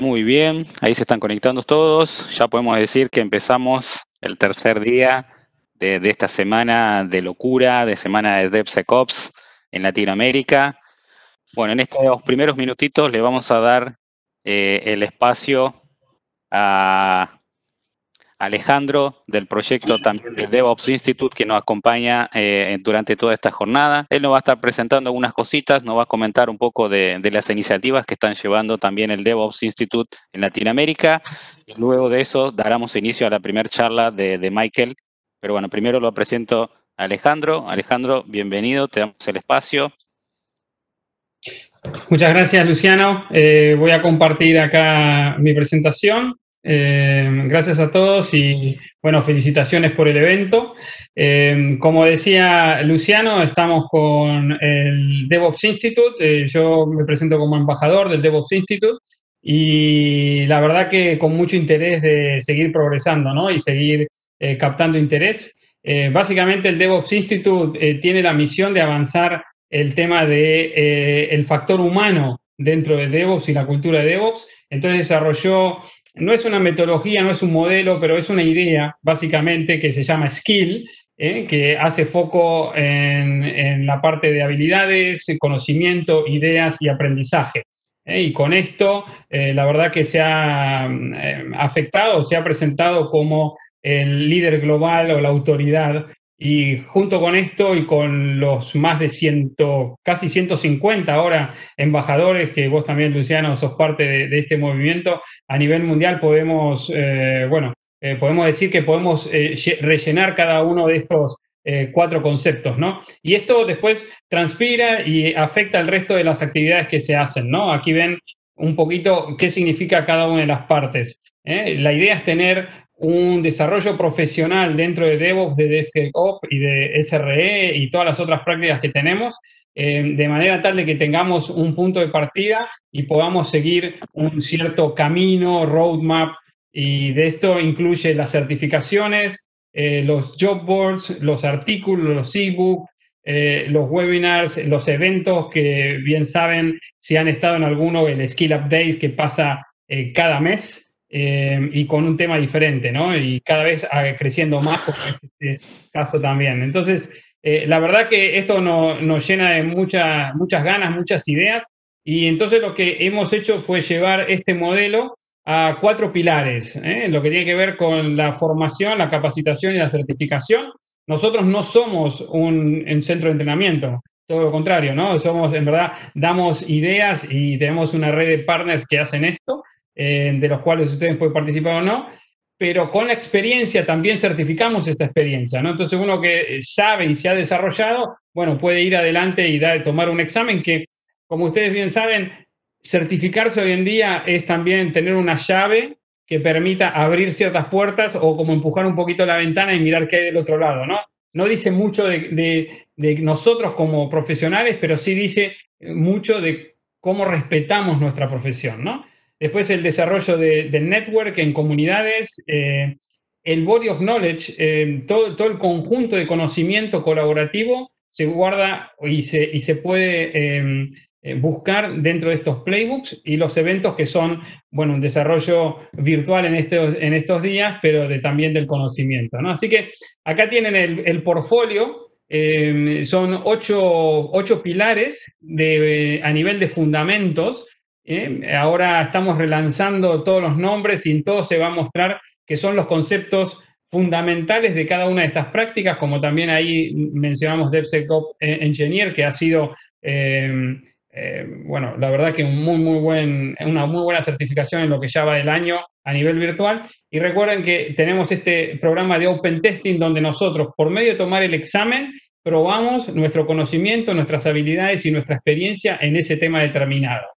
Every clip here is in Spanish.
Muy bien, ahí se están conectando todos. Ya podemos decir que empezamos el tercer día de esta semana de locura, de semana de DevSecOps en Latinoamérica. Bueno, en estos primeros minutitos le vamos a dar el espacio a Alejandro, del proyecto también del DevOps Institute, que nos acompaña durante toda esta jornada. Él nos va a estar presentando algunas cositas, nos va a comentar un poco de las iniciativas que están llevando también el DevOps Institute en Latinoamérica. Y luego de eso daremos inicio a la primera charla de Michael. Pero bueno, primero lo presento a Alejandro. Alejandro, bienvenido, te damos el espacio. Muchas gracias, Luciano. Voy a compartir acá mi presentación. Gracias a todos y, bueno, felicitaciones por el evento. Como decía Luciano, estamos con el DevOps Institute. Yo me presento como embajador del DevOps Institute y la verdad que con mucho interés de seguir progresando, ¿no? Y seguir captando interés. Básicamente el DevOps Institute tiene la misión de avanzar el tema de el factor humano dentro de DevOps y la cultura de DevOps. Entonces desarrolló, no es una metodología, no es un modelo, pero es una idea básicamente que se llama Skill, que hace foco en la parte de habilidades, conocimiento, ideas y aprendizaje. Y con esto, la verdad que se ha afectado, se ha presentado como el líder global o la autoridad. Y junto con esto y con los más de casi 150 ahora embajadores, que vos también, Luciano, sos parte de este movimiento, a nivel mundial podemos, podemos decir que podemos rellenar cada uno de estos 4 conceptos, ¿no? Y esto después transpira y afecta al resto de las actividades que se hacen, ¿no? Aquí ven un poquito qué significa cada una de las partes. La idea es tener un desarrollo profesional dentro de DevOps, de DevSecOps y de SRE y todas las otras prácticas que tenemos, de manera tal de que tengamos un punto de partida y podamos seguir un cierto camino, roadmap, y de esto incluye las certificaciones, los job boards, los artículos, los ebooks, los webinars, los eventos que bien saben, si han estado en alguno, el Skill Update que pasa cada mes. Y con un tema diferente, ¿no? Y cada vez creciendo más, como en este caso también. Entonces, la verdad que esto nos llena de muchas ganas, muchas ideas, y entonces lo que hemos hecho fue llevar este modelo a 4 pilares, lo que tiene que ver con la formación, la capacitación y la certificación. Nosotros no somos un centro de entrenamiento, todo lo contrario, ¿no? Somos, en verdad, damos ideas y tenemos una red de partners que hacen esto, de los cuales ustedes pueden participar o no, pero con la experiencia también certificamos esta experiencia, ¿no? Entonces uno que sabe y se ha desarrollado, bueno, puede ir adelante y tomar un examen que, como ustedes bien saben, certificarse hoy en día es también tener una llave que permita abrir ciertas puertas o como empujar un poquito la ventana y mirar qué hay del otro lado, ¿no? No dice mucho de nosotros como profesionales, pero sí dice mucho de cómo respetamos nuestra profesión, ¿no? Después el desarrollo del network en comunidades, el body of knowledge, todo el conjunto de conocimiento colaborativo se guarda y se puede buscar dentro de estos playbooks, y los eventos que son, bueno, un desarrollo virtual en estos días, pero también del conocimiento, ¿no? Así que acá tienen el portfolio. Son 8 pilares a nivel de fundamentos. Ahora estamos relanzando todos los nombres y en todo se va a mostrar que son los conceptos fundamentales de cada una de estas prácticas, como también ahí mencionamos DevSecOps Engineer, que ha sido, bueno, la verdad que una muy buena certificación en lo que ya va del año a nivel virtual. Y recuerden que tenemos este programa de Open Testing donde nosotros, por medio de tomar el examen, probamos nuestro conocimiento, nuestras habilidades y nuestra experiencia en ese tema determinado.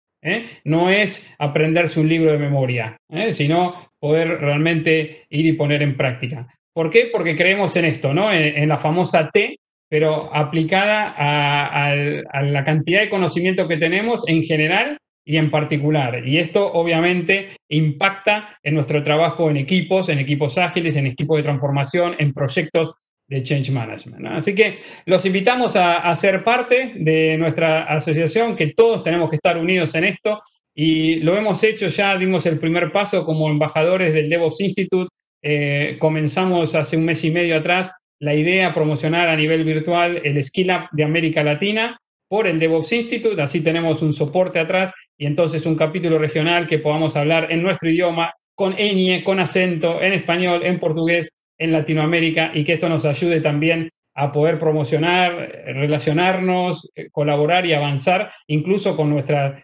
No es aprenderse un libro de memoria, sino poder realmente ir y poner en práctica. ¿Por qué? Porque creemos en esto, ¿no? En la famosa T, pero aplicada a la cantidad de conocimiento que tenemos en general y en particular. Y esto obviamente impacta en nuestro trabajo en equipos ágiles, en equipos de transformación, en proyectos de Change Management, ¿no? Así que los invitamos a ser parte de nuestra asociación, que todos tenemos que estar unidos en esto, y lo hemos hecho ya, dimos el primer paso como embajadores del DevOps Institute. Comenzamos hace un mes y medio atrás la idea promocionar a nivel virtual el Skill Up de América Latina por el DevOps Institute, así tenemos un soporte atrás y entonces un capítulo regional que podamos hablar en nuestro idioma, con ñ, con acento, en español, en portugués, en Latinoamérica, y que esto nos ayude también a poder promocionar, relacionarnos, colaborar y avanzar, incluso con nuestras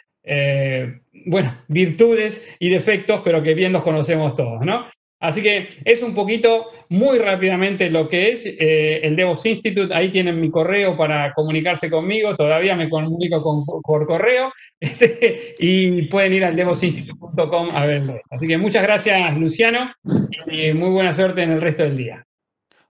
virtudes y defectos, pero que bien los conocemos todos, ¿no? Así que es un poquito, muy rápidamente, lo que es el DevOps Institute. Ahí tienen mi correo para comunicarse conmigo. Todavía me comunico por correo. Y pueden ir al devopsinstitute.com a verlo. Así que muchas gracias, Luciano, y muy buena suerte en el resto del día.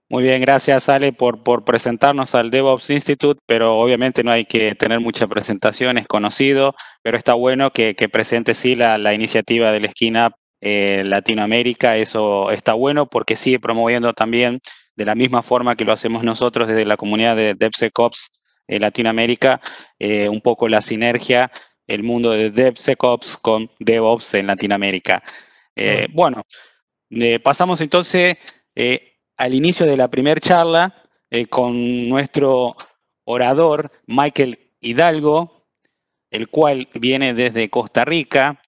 Muy bien, gracias Ale por presentarnos al DevOps Institute, pero obviamente no hay que tener mucha presentación, es conocido, pero está bueno que presente sí la iniciativa del Skin Up Latinoamérica. Eso está bueno porque sigue promoviendo también, de la misma forma que lo hacemos nosotros desde la comunidad de DevSecOps Latinoamérica, un poco la sinergia, el mundo de DevSecOps con DevOps en Latinoamérica. Bueno, pasamos entonces al inicio de la primera charla con nuestro orador, Michael Hidalgo, el cual viene desde Costa Rica,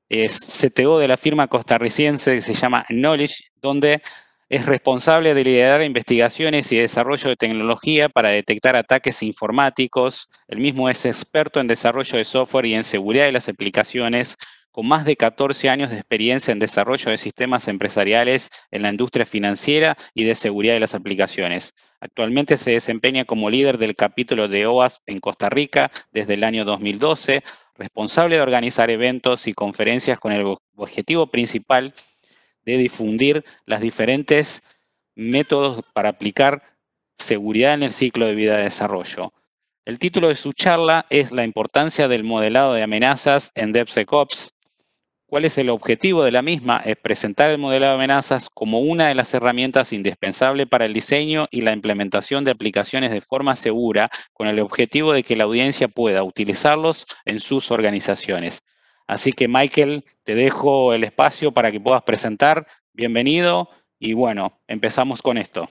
es CTO de la firma costarricense que se llama Knowledge, donde es responsable de liderar investigaciones y desarrollo de tecnología para detectar ataques informáticos. El mismo es experto en desarrollo de software y en seguridad de las aplicaciones, con más de 14 años de experiencia en desarrollo de sistemas empresariales en la industria financiera y de seguridad de las aplicaciones. Actualmente se desempeña como líder del capítulo de OWASP en Costa Rica desde el año 2012, responsable de organizar eventos y conferencias con el objetivo principal de difundir las diferentes métodos para aplicar seguridad en el ciclo de vida de desarrollo. El título de su charla es La importancia del modelado de amenazas en DevSecOps. ¿Cuál es el objetivo de la misma? Es presentar el modelado de amenazas como una de las herramientas indispensables para el diseño y la implementación de aplicaciones de forma segura, con el objetivo de que la audiencia pueda utilizarlos en sus organizaciones. Así que, Michael, te dejo el espacio para que puedas presentar. Bienvenido y bueno, empezamos con esto.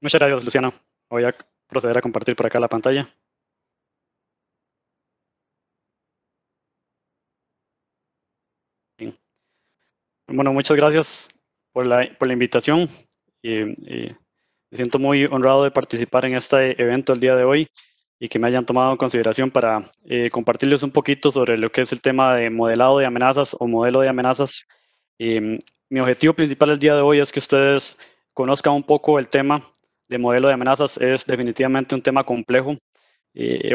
Muchas gracias, Luciano. Voy a proceder a compartir por acá la pantalla. Bien. Bueno, muchas gracias por la invitación. Me siento muy honrado de participar en este evento el día de hoy y que me hayan tomado en consideración para compartirles un poquito sobre lo que es el tema de modelado de amenazas o modelo de amenazas. Mi objetivo principal el día de hoy es que ustedes conozcan un poco el tema de modelo de amenazas. Es definitivamente un tema complejo.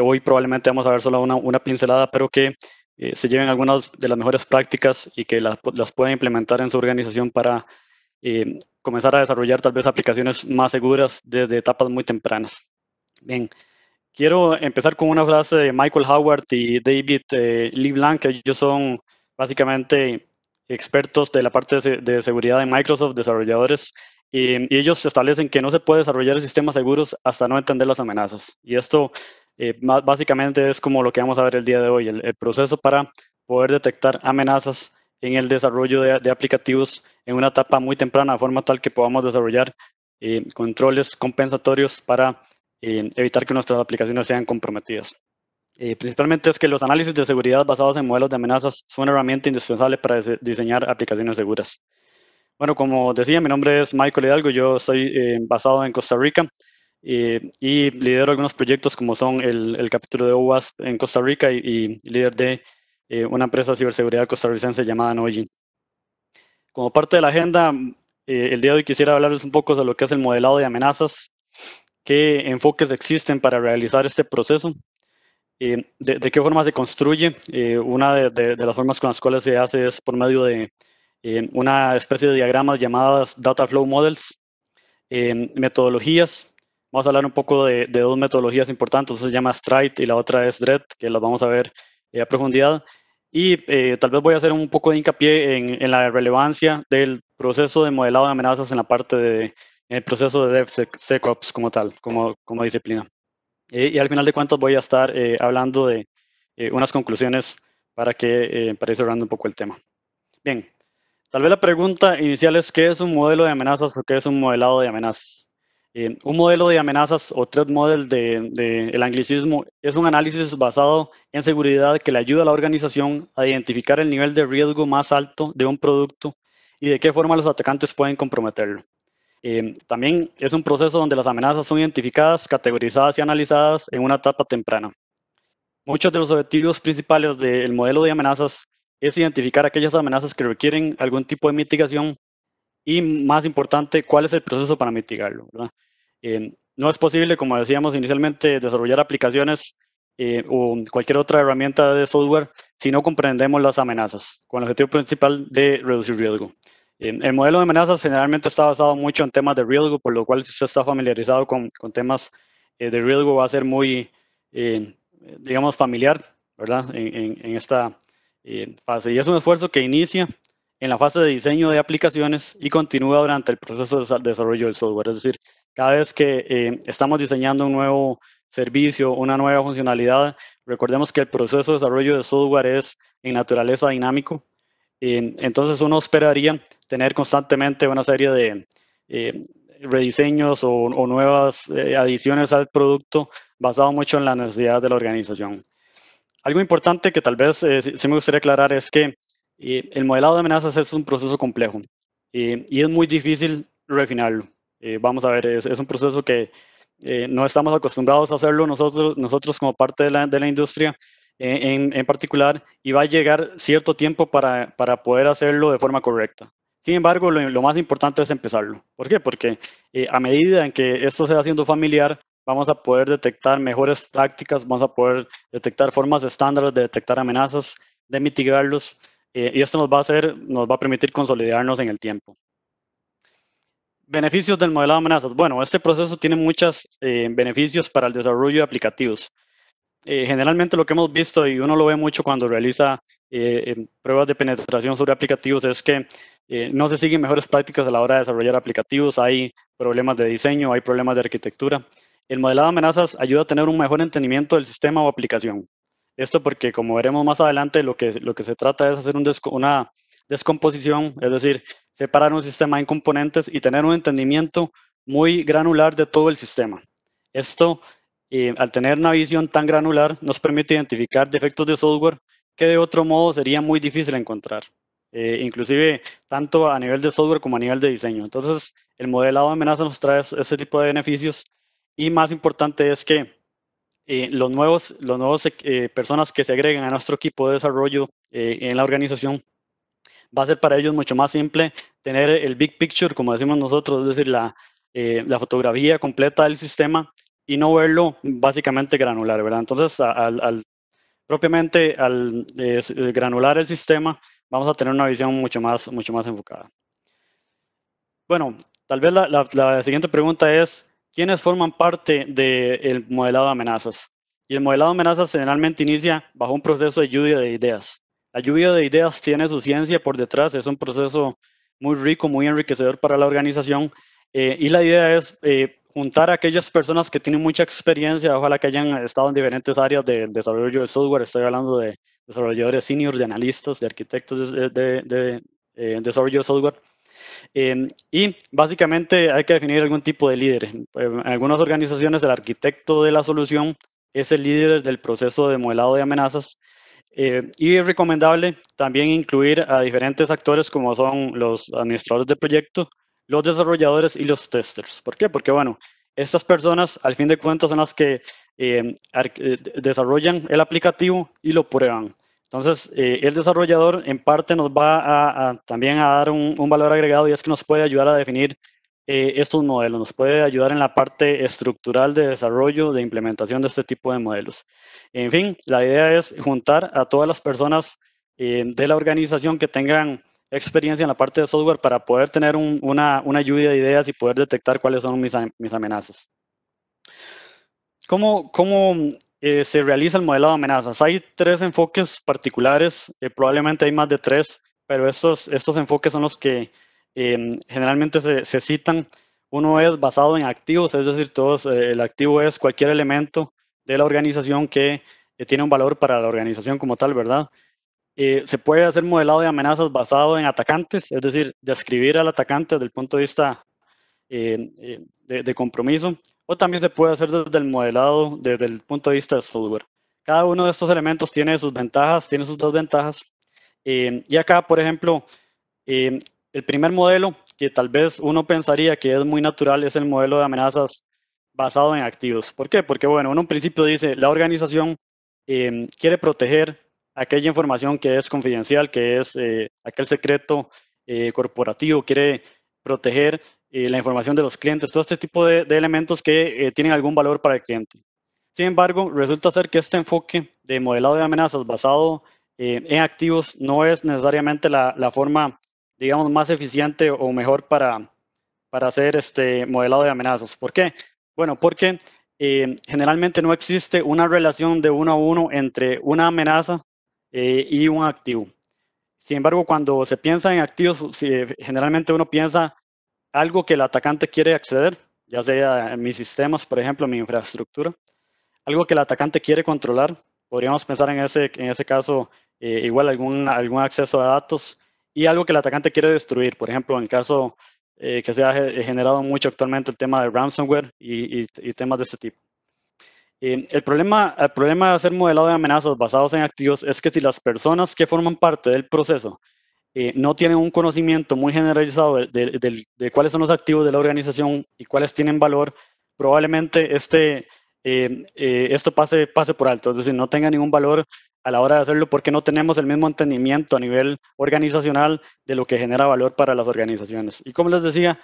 Hoy probablemente vamos a ver solo una pincelada, pero que se lleven algunas de las mejores prácticas y que las puedan implementar en su organización para comenzar a desarrollar tal vez aplicaciones más seguras desde etapas muy tempranas. Bien, quiero empezar con una frase de Michael Howard y David LeBlanc, que ellos son básicamente expertos de la parte de seguridad de Microsoft, desarrolladores, y ellos establecen que no se puede desarrollar sistemas seguros hasta no entender las amenazas. Y esto básicamente es como lo que vamos a ver el día de hoy, el proceso para poder detectar amenazas en el desarrollo de aplicativos en una etapa muy temprana, de forma tal que podamos desarrollar controles compensatorios para evitar que nuestras aplicaciones sean comprometidas. Principalmente es que los análisis de seguridad basados en modelos de amenazas son una herramienta indispensable para diseñar aplicaciones seguras. Bueno, como decía, mi nombre es Michael Hidalgo, yo soy basado en Costa Rica y lidero algunos proyectos como son el capítulo de OWASP en Costa Rica y líder de una empresa de ciberseguridad costarricense llamada Knowledge. Como parte de la agenda, el día de hoy quisiera hablarles un poco de lo que es el modelado de amenazas, qué enfoques existen para realizar este proceso, de qué forma se construye. Una de las formas con las cuales se hace es por medio de una especie de diagramas llamadas Data Flow Models, metodologías. Vamos a hablar un poco de dos metodologías importantes, una se llama Stride y la otra es DREAD, que las vamos a ver a profundidad. Y tal vez voy a hacer un poco de hincapié en la relevancia del proceso de modelado de amenazas en la parte de el proceso de DevSecOps como tal, como disciplina. Y al final de cuentas voy a estar hablando de unas conclusiones para ir cerrando un poco el tema. Bien, tal vez la pregunta inicial es ¿qué es un modelo de amenazas o qué es un modelado de amenazas? Un modelo de amenazas o threat model el anglicismo es un análisis basado en seguridad que le ayuda a la organización a identificar el nivel de riesgo más alto de un producto y de qué forma los atacantes pueden comprometerlo. También es un proceso donde las amenazas son identificadas, categorizadas y analizadas en una etapa temprana. Muchos de los objetivos principales del modelo de amenazas es identificar aquellas amenazas que requieren algún tipo de mitigación y, más importante, cuál es el proceso para mitigarlo, ¿verdad? No es posible, como decíamos inicialmente, desarrollar aplicaciones o cualquier otra herramienta de software si no comprendemos las amenazas, con el objetivo principal de reducir riesgo. El modelo de amenazas generalmente está basado mucho en temas de riesgo, por lo cual si usted está familiarizado con temas de riesgo va a ser muy, digamos, familiar, ¿verdad? En esta fase. Y es un esfuerzo que inicia en la fase de diseño de aplicaciones y continúa durante el proceso de desarrollo del software. Es decir, cada vez que estamos diseñando un nuevo servicio, una nueva funcionalidad, recordemos que el proceso de desarrollo de software es en naturaleza dinámico. Entonces uno esperaría tener constantemente una serie de rediseños o nuevas adiciones al producto basado mucho en la necesidad de la organización. Algo importante que tal vez sí me gustaría aclarar es que el modelado de amenazas es un proceso complejo y es muy difícil refinarlo. Vamos a ver, es un proceso que no estamos acostumbrados a hacerlo nosotros como parte de la industria en particular, y va a llegar cierto tiempo para poder hacerlo de forma correcta. Sin embargo, lo más importante es empezarlo. ¿Por qué? Porque a medida en que esto se va haciendo familiar, vamos a poder detectar mejores prácticas, vamos a poder detectar formas estándares de detectar amenazas, de mitigarlos, y esto nos va a permitir consolidarnos en el tiempo. Beneficios del modelado de amenazas. Bueno, este proceso tiene muchos beneficios para el desarrollo de aplicativos. Generalmente lo que hemos visto, y uno lo ve mucho cuando realiza pruebas de penetración sobre aplicativos, es que no se siguen mejores prácticas a la hora de desarrollar aplicativos, hay problemas de diseño, hay problemas de arquitectura. El modelado de amenazas ayuda a tener un mejor entendimiento del sistema o aplicación. Esto porque, como veremos más adelante, lo que se trata es hacer una descomposición, es decir, separar un sistema en componentes y tener un entendimiento muy granular de todo el sistema. Esto, al tener una visión tan granular, nos permite identificar defectos de software que de otro modo sería muy difícil encontrar, inclusive tanto a nivel de software como a nivel de diseño. Entonces, el modelado de amenazas nos trae ese tipo de beneficios, y más importante es que los nuevos personas que se agregan a nuestro equipo de desarrollo en la organización, va a ser para ellos mucho más simple tener el big picture, como decimos nosotros, es decir, la fotografía completa del sistema y no verlo básicamente granular, ¿verdad? Entonces, propiamente al granular el sistema, vamos a tener una visión mucho más enfocada. Bueno, tal vez la siguiente pregunta es, ¿quiénes forman parte del modelado de amenazas? Y el modelado de amenazas generalmente inicia bajo un proceso de lluvia de ideas. La lluvia de ideas tiene su ciencia por detrás, es un proceso muy rico, muy enriquecedor para la organización, y la idea es juntar a aquellas personas que tienen mucha experiencia, ojalá que hayan estado en diferentes áreas del desarrollo de software. Estoy hablando de desarrolladores senior, de analistas, de arquitectos de desarrollo de software. Y básicamente hay que definir algún tipo de líder. En algunas organizaciones, el arquitecto de la solución es el líder del proceso de modelado de amenazas. Y es recomendable también incluir a diferentes actores como son los administradores de proyecto, los desarrolladores y los testers. ¿Por qué? Porque, bueno, estas personas al fin de cuentas son las que desarrollan el aplicativo y lo prueban. Entonces, el desarrollador en parte nos va también a dar un valor agregado, y es que nos puede ayudar a definir estos modelos, nos puede ayudar en la parte estructural de desarrollo, de implementación de este tipo de modelos. En fin, la idea es juntar a todas las personas de la organización que tengan experiencia en la parte de software para poder tener una lluvia de ideas y poder detectar cuáles son mis amenazas. ¿Cómo se realiza el modelado de amenazas? Hay tres enfoques particulares, probablemente hay más de tres, pero estos enfoques son los que generalmente se citan. Uno es basado en activos, es decir, el activo es cualquier elemento de la organización que tiene un valor para la organización como tal, ¿verdad? Se puede hacer modelado de amenazas basado en atacantes, es decir, describir al atacante desde el punto de vista de compromiso, o también se puede hacer desde el modelado, desde el punto de vista de software. Cada uno de estos elementos tiene sus ventajas, tiene sus desventajas. Y acá, por ejemplo, el primer modelo que tal vez uno pensaría que es muy natural es el modelo de amenazas basado en activos. ¿Por qué? Porque, bueno, uno en principio dice, la organización quiere proteger aquella información que es confidencial, que es aquel secreto corporativo, quiere proteger la información de los clientes, todo este tipo de elementos que tienen algún valor para el cliente. Sin embargo, resulta ser que este enfoque de modelado de amenazas basado en activos no es necesariamente la forma, digamos, más eficiente o mejor para hacer este modelado de amenazas. ¿Por qué? Bueno, porque generalmente no existe una relación de uno a uno entre una amenaza y un activo. Sin embargo, cuando se piensa en activos, generalmente uno piensa algo que el atacante quiere acceder, ya sea en mis sistemas, por ejemplo, en mi infraestructura, algo que el atacante quiere controlar. Podríamos pensar en ese caso igual algún acceso a datos y algo que el atacante quiere destruir. Por ejemplo, en el caso que se ha generado mucho actualmente el tema de ransomware y temas de este tipo. El problema de hacer modelado de amenazas basados en activos es que si las personas que forman parte del proceso no tienen un conocimiento muy generalizado de cuáles son los activos de la organización y cuáles tienen valor, probablemente esto pase por alto, es decir, no tenga ningún valor a la hora de hacerlo porque no tenemos el mismo entendimiento a nivel organizacional de lo que genera valor para las organizaciones. Y como les decía,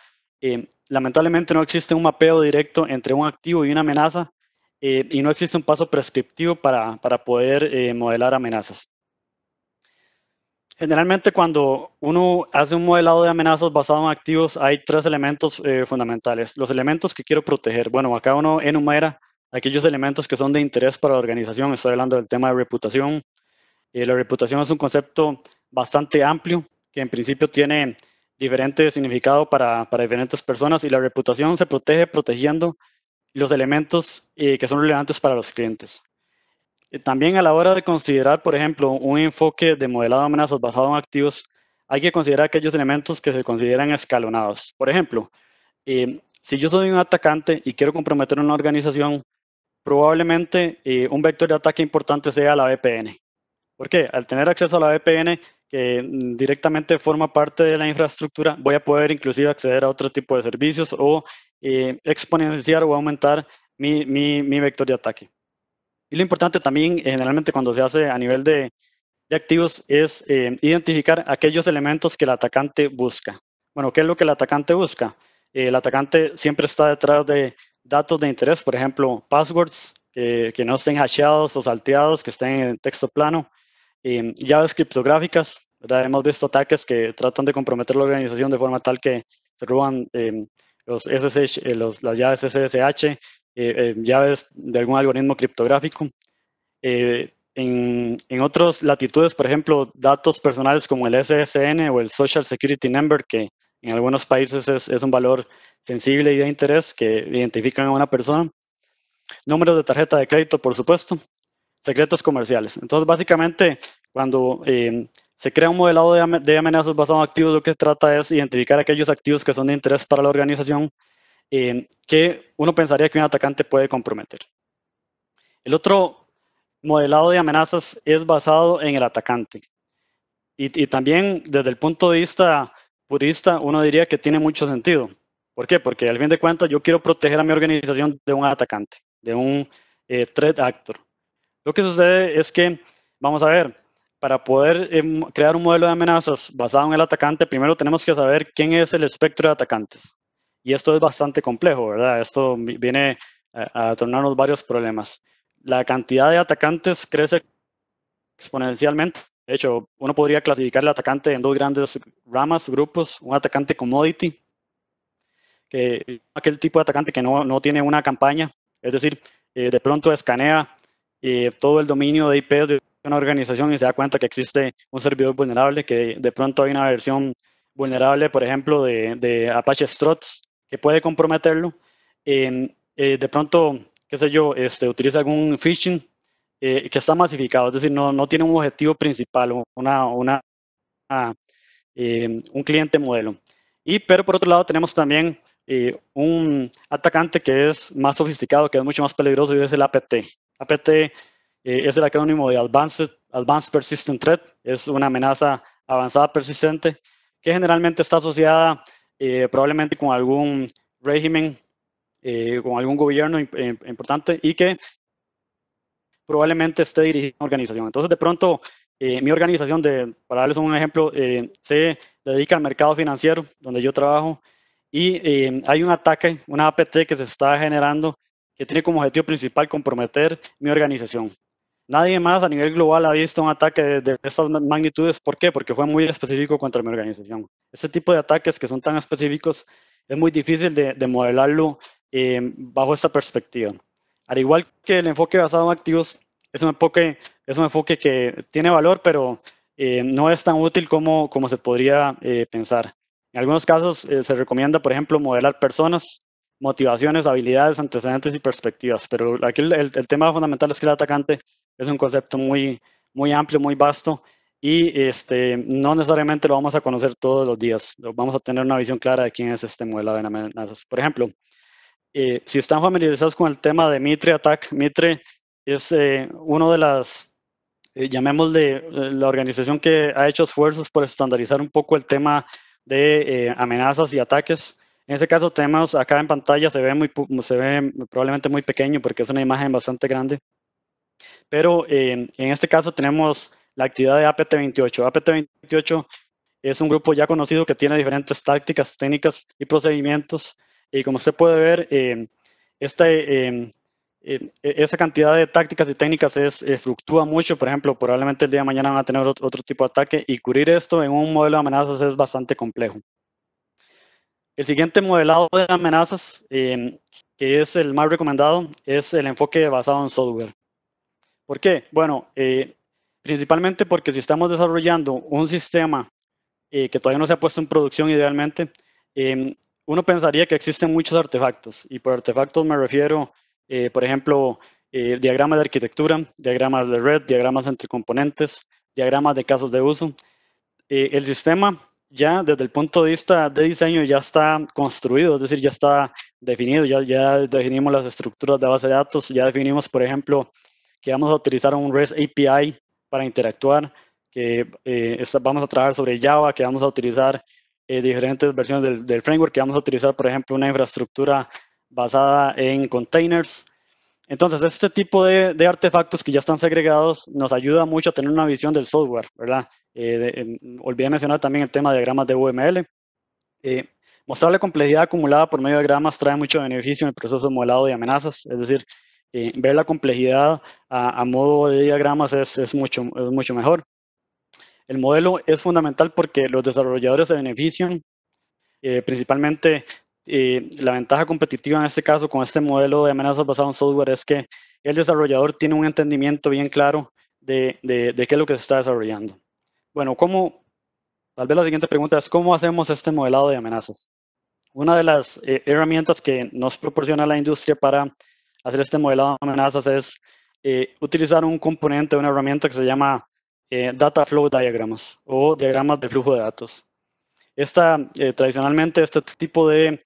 lamentablemente no existe un mapeo directo entre un activo y una amenaza y no existe un paso prescriptivo para poder modelar amenazas. Generalmente cuando uno hace un modelado de amenazas basado en activos, hay tres elementos fundamentales. Los elementos que quiero proteger. Bueno, acá uno enumera aquellos elementos que son de interés para la organización. Estoy hablando del tema de reputación. La reputación es un concepto bastante amplio que en principio tiene diferente significado para diferentes personas y la reputación se protege protegiendo los elementos que son relevantes para los clientes. También a la hora de considerar, por ejemplo, un enfoque de modelado de amenazas basado en activos, hay que considerar aquellos elementos que se consideran escalonados. Por ejemplo, si yo soy un atacante y quiero comprometer una organización, probablemente un vector de ataque importante sea la VPN. ¿Por qué? Al tener acceso a la VPN, que directamente forma parte de la infraestructura, voy a poder inclusive acceder a otro tipo de servicios o exponenciar o aumentar mi vector de ataque. Y lo importante también, generalmente cuando se hace a nivel de activos, es identificar aquellos elementos que el atacante busca. Bueno, ¿qué es lo que el atacante busca? El atacante siempre está detrás de datos de interés, por ejemplo, passwords que no estén hasheados o salteados, que estén en texto plano, llaves criptográficas, ¿verdad? Hemos visto ataques que tratan de comprometer la organización de forma tal que se roban los SSH, las llaves SSH, llaves de algún algoritmo criptográfico. En otras latitudes, por ejemplo, datos personales como el SSN o el Social Security Number, que en algunos países es un valor sensible y de interés que identifican a una persona. Números de tarjeta de crédito, por supuesto. Secretos comerciales. Entonces, básicamente, cuando se crea un modelado de amenazas basado en activos, lo que se trata es identificar aquellos activos que son de interés para la organización que uno pensaría que un atacante puede comprometer. El otro modelado de amenazas es basado en el atacante. Y también desde el punto de vista purista, uno diría que tiene mucho sentido. ¿Por qué? Porque al fin de cuentas yo quiero proteger a mi organización de un atacante, de un threat actor. Lo que sucede es que, vamos a ver, para poder crear un modelo de amenazas basado en el atacante, primero tenemos que saber quién es el espectro de atacantes. Y esto es bastante complejo, ¿verdad? Esto viene a tornarnos varios problemas. La cantidad de atacantes crece exponencialmente. De hecho, uno podría clasificar el atacante en dos grandes ramas, grupos. Un atacante commodity, que es aquel tipo de atacante que no tiene una campaña, es decir, de pronto escanea todo el dominio de IPs de una organización y se da cuenta que existe un servidor vulnerable, que de pronto hay una versión vulnerable, por ejemplo, de Apache Struts, que puede comprometerlo. De pronto, qué sé yo, utiliza algún phishing que está masificado, es decir, no tiene un objetivo principal, un cliente modelo. Pero por otro lado tenemos también un atacante que es más sofisticado, que es mucho más peligroso, y es el APT. APT es el acrónimo de Advanced Persistent Threat, es una amenaza avanzada persistente que generalmente está asociada probablemente con algún régimen, con algún gobierno importante, y que probablemente esté dirigida a una organización. Entonces, de pronto, mi organización, para darles un ejemplo, se dedica al mercado financiero, donde yo trabajo, y hay un ataque, una APT que se está generando, que tiene como objetivo principal comprometer mi organización. Nadie más a nivel global ha visto un ataque de estas magnitudes. ¿Por qué? Porque fue muy específico contra mi organización. Este tipo de ataques que son tan específicos es muy difícil de modelarlo bajo esta perspectiva. Al igual que el enfoque basado en activos, es un enfoque que tiene valor, pero no es tan útil como se podría pensar. En algunos casos se recomienda, por ejemplo, modelar personas, motivaciones, habilidades, antecedentes y perspectivas. Pero aquí el tema fundamental es que el atacante es un concepto muy, muy amplio, muy vasto, y no necesariamente lo vamos a conocer todos los días. Vamos a tener una visión clara de quién es este modelo de amenazas. Por ejemplo, si están familiarizados con el tema de Mitre Attack, Mitre es uno de las, llamémosle, la organización que ha hecho esfuerzos por estandarizar un poco el tema de amenazas y ataques. En ese caso tenemos acá en pantalla, se ve probablemente muy pequeño porque es una imagen bastante grande, pero en este caso tenemos la actividad de APT28. APT28 es un grupo ya conocido que tiene diferentes tácticas, técnicas y procedimientos. Y como usted puede ver, esa cantidad de tácticas y técnicas fluctúa mucho. Por ejemplo, probablemente el día de mañana van a tener otro tipo de ataque, y cubrir esto en un modelo de amenazas es bastante complejo. El siguiente modelado de amenazas, que es el más recomendado, es el enfoque basado en software. ¿Por qué? Bueno, principalmente porque si estamos desarrollando un sistema que todavía no se ha puesto en producción idealmente, uno pensaría que existen muchos artefactos, y por artefactos me refiero, por ejemplo, diagramas de arquitectura, diagramas de red, diagramas entre componentes, diagramas de casos de uso. El sistema ya desde el punto de vista de diseño ya está construido, es decir, ya está definido, ya definimos las estructuras de base de datos, ya definimos, por ejemplo, que vamos a utilizar un REST API para interactuar, que vamos a trabajar sobre Java, que vamos a utilizar diferentes versiones del framework, que vamos a utilizar, por ejemplo, una infraestructura basada en containers. Entonces, este tipo de artefactos que ya están segregados nos ayuda mucho a tener una visión del software, ¿verdad? Olvidé mencionar también el tema de diagramas de UML. Mostrar la complejidad acumulada por medio de diagramas trae mucho beneficio en el proceso de modelado de amenazas, es decir, ver la complejidad a modo de diagramas es mucho mejor. El modelo es fundamental porque los desarrolladores se benefician, principalmente la ventaja competitiva en este caso con este modelo de amenazas basado en software es que el desarrollador tiene un entendimiento bien claro de qué es lo que se está desarrollando. Bueno, tal vez la siguiente pregunta es, ¿cómo hacemos este modelado de amenazas? Una de las herramientas que nos proporciona la industria para hacer este modelado de amenazas es utilizar un componente, una herramienta que se llama Data Flow Diagrams o diagramas de flujo de datos. Tradicionalmente este tipo de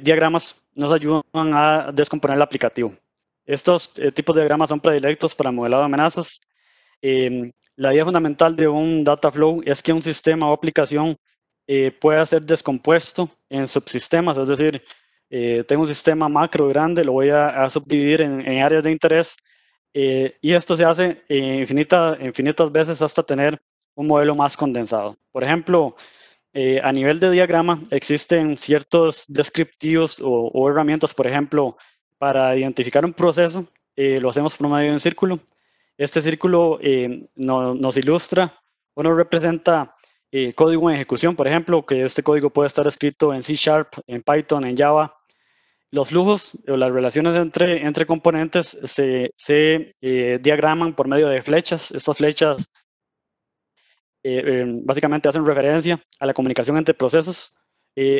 diagramas nos ayudan a descomponer el aplicativo. Estos tipos de diagramas son predilectos para modelado de amenazas. La idea fundamental de un data flow es que un sistema o aplicación pueda ser descompuesto en subsistemas, es decir, tengo un sistema macro grande, lo voy a subdividir en áreas de interés, y esto se hace infinitas veces hasta tener un modelo más condensado. Por ejemplo, a nivel de diagrama existen ciertos descriptivos o herramientas, por ejemplo, para identificar un proceso, lo hacemos por medio de un círculo. Este círculo nos ilustra o nos representa código en ejecución, por ejemplo, que este código puede estar escrito en C#, en Python, en Java. Los flujos o las relaciones entre componentes se diagraman por medio de flechas. Estas flechas básicamente hacen referencia a la comunicación entre procesos.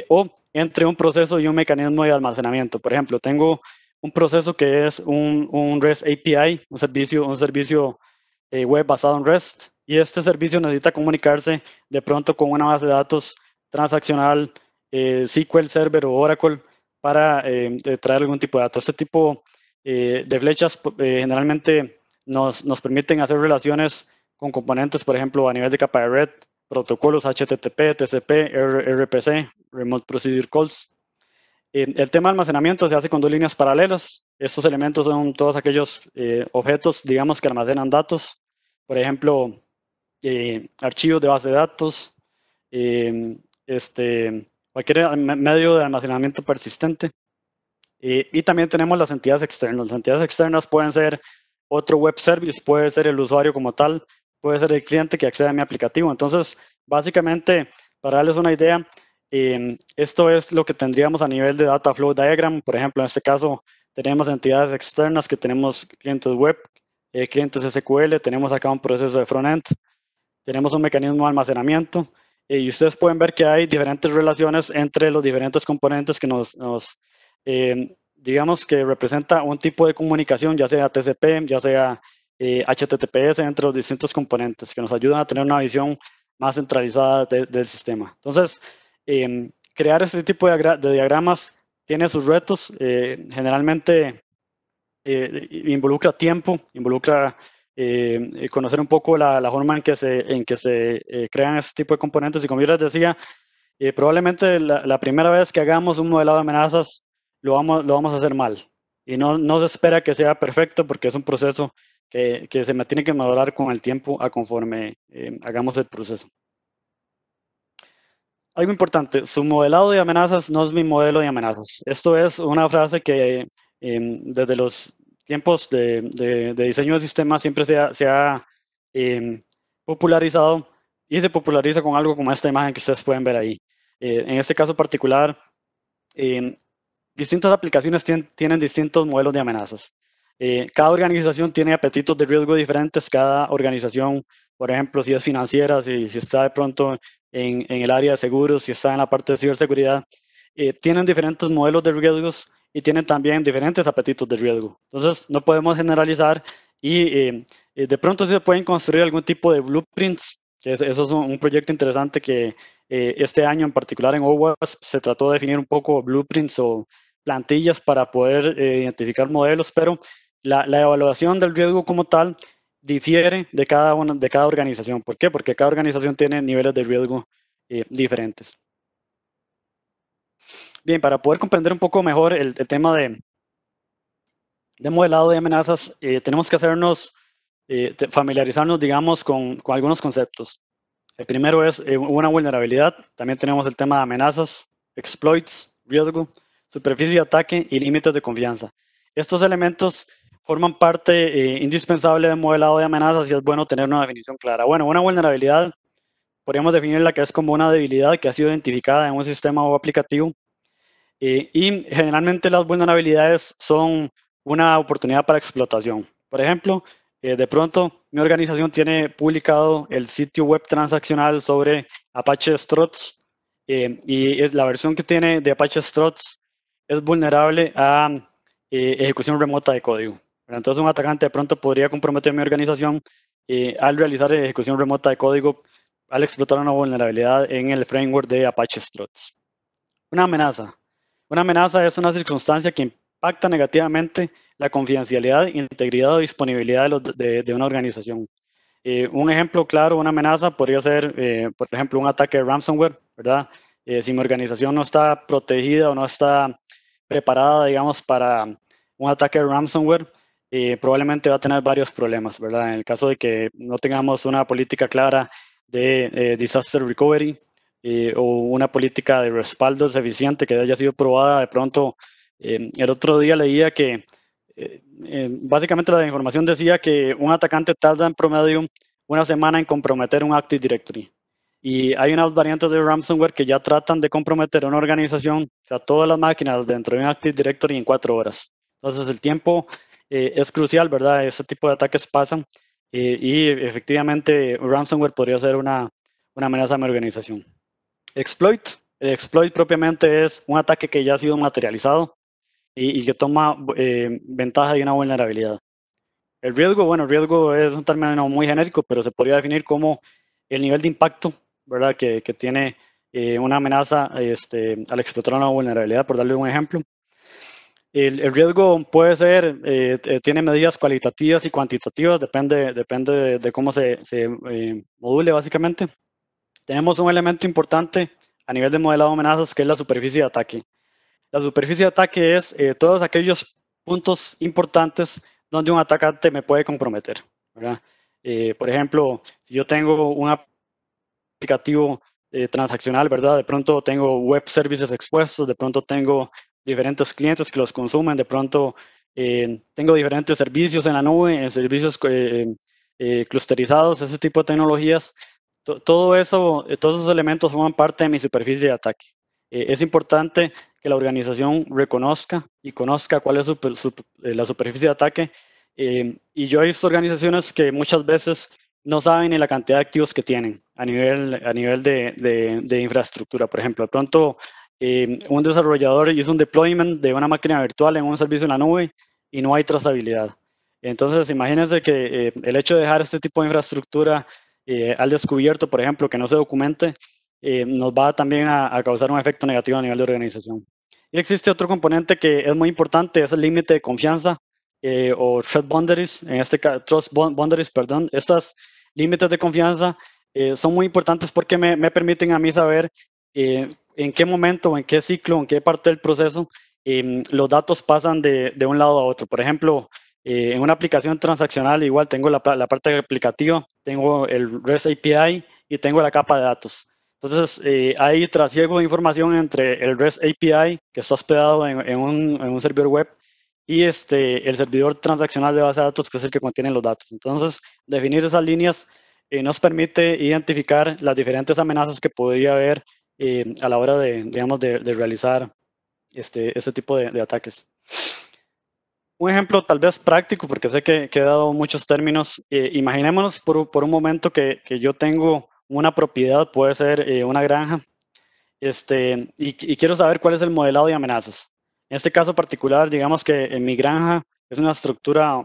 o entre un proceso y un mecanismo de almacenamiento. Por ejemplo, tengo un proceso que es un REST API, un servicio web basado en REST, y este servicio necesita comunicarse de pronto con una base de datos transaccional, SQL Server o Oracle, para traer algún tipo de datos. Este tipo de flechas generalmente nos permiten hacer relaciones con componentes, por ejemplo, a nivel de capa de red, protocolos HTTP, TCP, RPC, Remote Procedure Calls. El tema de almacenamiento se hace con dos líneas paralelas. Estos elementos son todos aquellos objetos, digamos, que almacenan datos. Por ejemplo, archivos de base de datos, cualquier medio de almacenamiento persistente. Y también tenemos las entidades externas. Las entidades externas pueden ser otro web service, puede ser el usuario como tal, puede ser el cliente que accede a mi aplicativo. Entonces, básicamente, para darles una idea, esto es lo que tendríamos a nivel de Data Flow Diagram. Por ejemplo, en este caso, tenemos entidades externas que tenemos clientes web, clientes SQL, tenemos acá un proceso de frontend, tenemos un mecanismo de almacenamiento, y ustedes pueden ver que hay diferentes relaciones entre los diferentes componentes que digamos que representa un tipo de comunicación, ya sea TCP, ya sea HTTPS, entre los distintos componentes, que nos ayudan a tener una visión más centralizada del sistema. Entonces, crear este tipo de diagramas tiene sus retos. Generalmente involucra tiempo, involucra conocer un poco la forma en que se crean este tipo de componentes. Y como yo les decía, probablemente la primera vez que hagamos un modelado de amenazas lo vamos a hacer mal. Y no se espera que sea perfecto, porque es un proceso que se me tiene que mejorar con el tiempo a conforme hagamos el proceso. Algo importante, su modelado de amenazas no es mi modelo de amenazas. Esto es una frase que desde los tiempos de diseño de sistemas siempre se ha popularizado, y se populariza con algo como esta imagen que ustedes pueden ver ahí. En este caso particular, distintas aplicaciones tienen distintos modelos de amenazas. Cada organización tiene apetitos de riesgo diferentes. Cada organización, por ejemplo, si es financiera, si está de pronto en el área de seguros, si está en la parte de ciberseguridad, tienen diferentes modelos de riesgos y tienen también diferentes apetitos de riesgo. Entonces, no podemos generalizar, y de pronto se pueden construir algún tipo de blueprints, que eso es un proyecto interesante que este año en particular en OWASP se trató de definir un poco blueprints o plantillas para poder identificar modelos, pero la evaluación del riesgo como tal difiere de cada organización. ¿Por qué? Porque cada organización tiene niveles de riesgo diferentes. Bien, para poder comprender un poco mejor el tema de modelado de amenazas, tenemos que familiarizarnos, digamos, con algunos conceptos. El primero es una vulnerabilidad. También tenemos el tema de amenazas, exploits, riesgo, superficie de ataque y límites de confianza. Estos elementos forman parte indispensable del modelado de amenazas, y es bueno tener una definición clara. Bueno, una vulnerabilidad podríamos definirla que es como una debilidad que ha sido identificada en un sistema o aplicativo, y generalmente las vulnerabilidades son una oportunidad para explotación. Por ejemplo, de pronto mi organización tiene publicado el sitio web transaccional sobre Apache Struts, y la versión que tiene de Apache Struts es vulnerable a ejecución remota de código. Entonces un atacante de pronto podría comprometer mi organización al realizar ejecución remota de código, al explotar una vulnerabilidad en el framework de Apache Struts. Una amenaza. Una amenaza es una circunstancia que impacta negativamente la confidencialidad, integridad o disponibilidad de una organización. Un ejemplo claro de una amenaza podría ser, por ejemplo, un ataque de ransomware, ¿verdad? Si mi organización no está protegida o no está preparada, digamos, para un ataque de ransomware, probablemente va a tener varios problemas, ¿verdad? En el caso de que no tengamos una política clara de disaster recovery, o una política de respaldos eficiente que haya sido probada. De pronto, el otro día leía que básicamente la información decía que un atacante tarda en promedio una semana en comprometer un Active Directory. Y hay unas variantes de ransomware que ya tratan de comprometer una organización, o sea, todas las máquinas dentro de un Active Directory en 4 horas. Entonces, el tiempo es crucial, ¿verdad? Ese tipo de ataques pasan, y efectivamente ransomware podría ser una amenaza a mi organización. Exploit El exploit propiamente es un ataque que ya ha sido materializado y que toma ventaja de una vulnerabilidad. El riesgo, bueno, el riesgo es un término muy genérico, pero se podría definir como el nivel de impacto, ¿verdad? Que tiene una amenaza al explotar una vulnerabilidad, por darle un ejemplo. El riesgo puede ser, tiene medidas cualitativas y cuantitativas, depende de cómo se module básicamente. Tenemos un elemento importante a nivel de modelado de amenazas que es la superficie de ataque. La superficie de ataque es todos aquellos puntos importantes donde un atacante me puede comprometer, ¿verdad? Por ejemplo, si yo tengo un aplicativo transaccional, ¿verdad? De pronto tengo web services expuestos, de pronto tengo diferentes clientes que los consumen, de pronto tengo diferentes servicios en la nube, servicios clusterizados, ese tipo de tecnologías. Todo eso, todos esos elementos forman parte de mi superficie de ataque. Es importante que la organización reconozca y conozca cuál es la superficie de ataque. Y yo he visto organizaciones que muchas veces no saben ni la cantidad de activos que tienen a nivel de infraestructura. Por ejemplo, de pronto un desarrollador hizo un deployment de una máquina virtual en un servicio en la nube y no hay trazabilidad. Entonces, imagínense que el hecho de dejar este tipo de infraestructura al descubierto, por ejemplo, que no se documente, nos va también a causar un efecto negativo a nivel de organización. Y existe otro componente que es muy importante, es el límite de confianza o threat boundaries, en este caso, trust boundaries, perdón. Estas límites de confianza son muy importantes porque me permiten a mí saber en qué momento, en qué ciclo, en qué parte del proceso los datos pasan de un lado a otro. Por ejemplo, en una aplicación transaccional igual tengo la parte aplicativa, tengo el REST API y tengo la capa de datos. Entonces, hay trasiego de información entre el REST API que está hospedado en un servidor web y el servidor transaccional de base de datos que es el que contiene los datos. Entonces, definir esas líneas nos permite identificar las diferentes amenazas que podría haber a la hora de realizar este tipo de ataques. Un ejemplo tal vez práctico, porque sé que he dado muchos términos. Imaginémonos por un momento que yo tengo una propiedad, puede ser una granja, y quiero saber cuál es el modelado de amenazas. En este caso particular, digamos que en mi granja es una estructura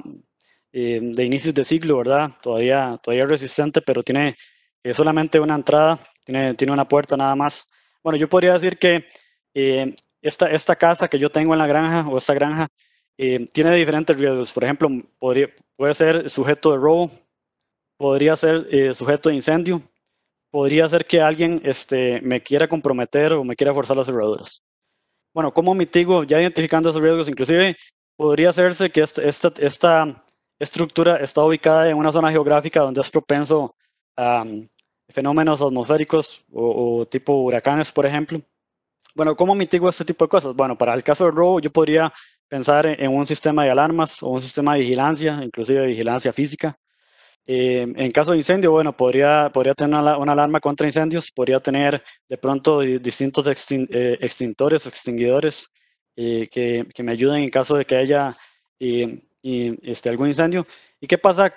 de inicios de siglo, ¿verdad? Todavía resistente, pero tiene solamente una entrada, tiene una puerta nada más. Bueno, yo podría decir que esta casa que yo tengo en la granja o esta granja tiene diferentes riesgos. Por ejemplo, puede ser sujeto de robo, podría ser sujeto de incendio, podría ser que alguien me quiera comprometer o me quiera forzar las cerraduras. Bueno, ¿cómo mitigo? Ya identificando esos riesgos, inclusive podría hacerse que esta estructura está ubicada en una zona geográfica donde es propenso a fenómenos atmosféricos o tipo huracanes, por ejemplo. Bueno, ¿cómo mitigo este tipo de cosas? Bueno, para el caso del robo, yo podría pensar en un sistema de alarmas o un sistema de vigilancia, inclusive de vigilancia física. En caso de incendio, bueno, podría tener una alarma contra incendios, podría tener de pronto distintos extintores o extinguidores que me ayuden en caso de que haya algún incendio. ¿Y qué pasa,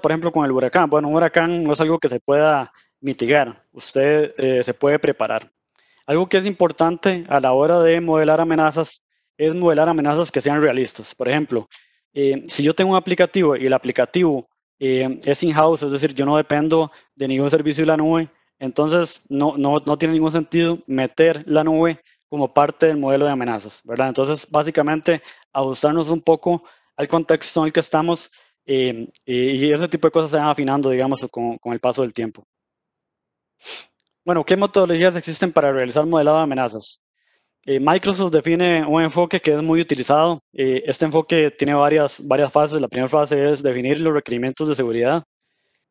por ejemplo, con el huracán? Bueno, un huracán no es algo que se pueda mitigar, usted se puede preparar. Algo que es importante a la hora de modelar amenazas es modelar amenazas que sean realistas. Por ejemplo, si yo tengo un aplicativo y el aplicativo es in-house, es decir, yo no dependo de ningún servicio de la nube, entonces no tiene ningún sentido meter la nube como parte del modelo de amenazas, ¿verdad? Entonces, básicamente, ajustarnos un poco al contexto en el que estamos y ese tipo de cosas se van afinando, digamos, con el paso del tiempo. Bueno, ¿qué metodologías existen para realizar modelado de amenazas? Microsoft define un enfoque que es muy utilizado. Este enfoque tiene varias fases. La primera fase es definir los requerimientos de seguridad.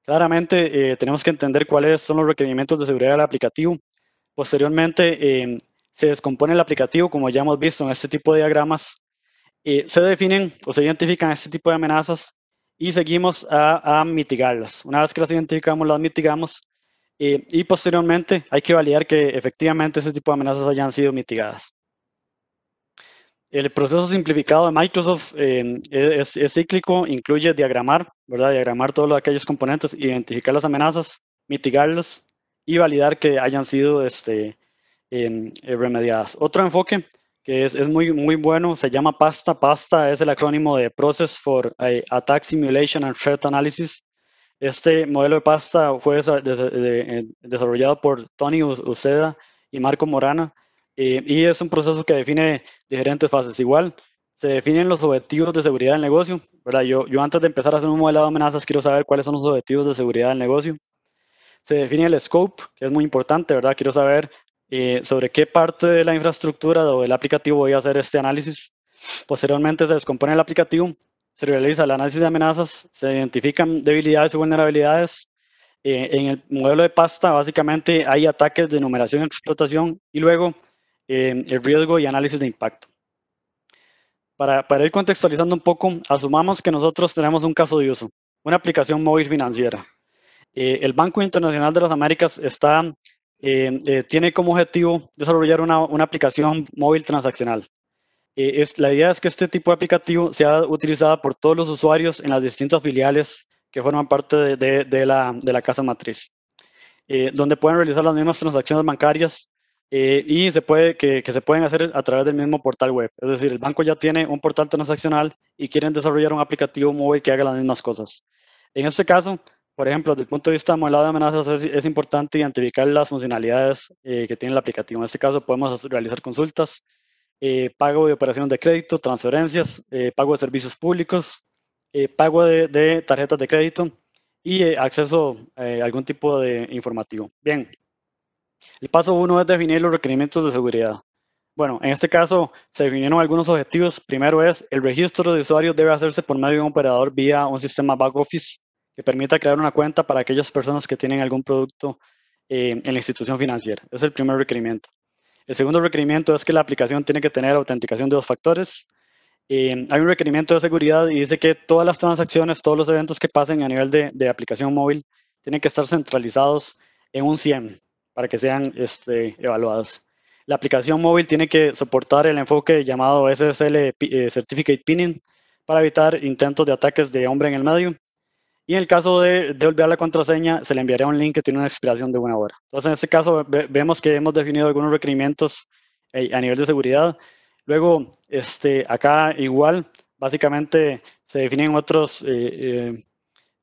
Claramente tenemos que entender cuáles son los requerimientos de seguridad del aplicativo. Posteriormente se descompone el aplicativo, como ya hemos visto en este tipo de diagramas. Se definen o se identifican este tipo de amenazas y seguimos a mitigarlas. Una vez que las identificamos, las mitigamos y posteriormente hay que validar que efectivamente ese tipo de amenazas hayan sido mitigadas. El proceso simplificado de Microsoft es cíclico, incluye diagramar, ¿verdad? Diagramar todos aquellos componentes, identificar las amenazas, mitigarlas y validar que hayan sido remediadas. Otro enfoque que es muy bueno se llama PASTA. PASTA es el acrónimo de Process for Attack Simulation and Threat Analysis. Este modelo de PASTA fue desarrollado por Tony Uceda y Marco Morana, y es un proceso que define diferentes fases. Igual, se definen los objetivos de seguridad del negocio, ¿verdad? Yo antes de empezar a hacer un modelado de amenazas quiero saber cuáles son los objetivos de seguridad del negocio. Se define el scope, que es muy importante, ¿verdad? Quiero saber sobre qué parte de la infraestructura o del aplicativo voy a hacer este análisis. Posteriormente se descompone el aplicativo, se realiza el análisis de amenazas, se identifican debilidades y vulnerabilidades. En el modelo de PASTA, básicamente hay ataques de numeración y explotación, y luego el riesgo y análisis de impacto. Para ir contextualizando un poco, asumamos que nosotros tenemos un caso de uso, una aplicación móvil financiera. El Banco Internacional de las Américas tiene como objetivo desarrollar una aplicación móvil transaccional. La idea es que este tipo de aplicativo sea utilizado por todos los usuarios en las distintas filiales que forman parte de la casa matriz, donde pueden realizar las mismas transacciones bancarias y que se pueden hacer a través del mismo portal web. Es decir, el banco ya tiene un portal transaccional y quieren desarrollar un aplicativo móvil que haga las mismas cosas. En este caso, por ejemplo, desde el punto de vista de modelado de amenazas, es importante identificar las funcionalidades que tiene el aplicativo. En este caso, podemos realizar consultas, pago de operaciones de crédito, transferencias, pago de servicios públicos, pago de tarjetas de crédito y acceso a algún tipo de informativo. Bien, el paso 1 es definir los requerimientos de seguridad. Bueno, en este caso se definieron algunos objetivos. Primero es el registro de usuarios debe hacerse por medio de un operador vía un sistema back office que permita crear una cuenta para aquellas personas que tienen algún producto en la institución financiera. Ese es el primer requerimiento. El segundo requerimiento es que la aplicación tiene que tener autenticación de 2 factores. Hay un requerimiento de seguridad y dice que todas las transacciones, todos los eventos que pasen a nivel de aplicación móvil tienen que estar centralizados en un SIEM para que sean evaluados. La aplicación móvil tiene que soportar el enfoque llamado SSL Certificate Pinning para evitar intentos de ataques de hombre en el medio. Y en el caso de olvidar la contraseña, se le enviará un link que tiene una expiración de 1 hora. Entonces, en este caso, vemos que hemos definido algunos requerimientos a nivel de seguridad. Luego, acá igual, básicamente se definen otros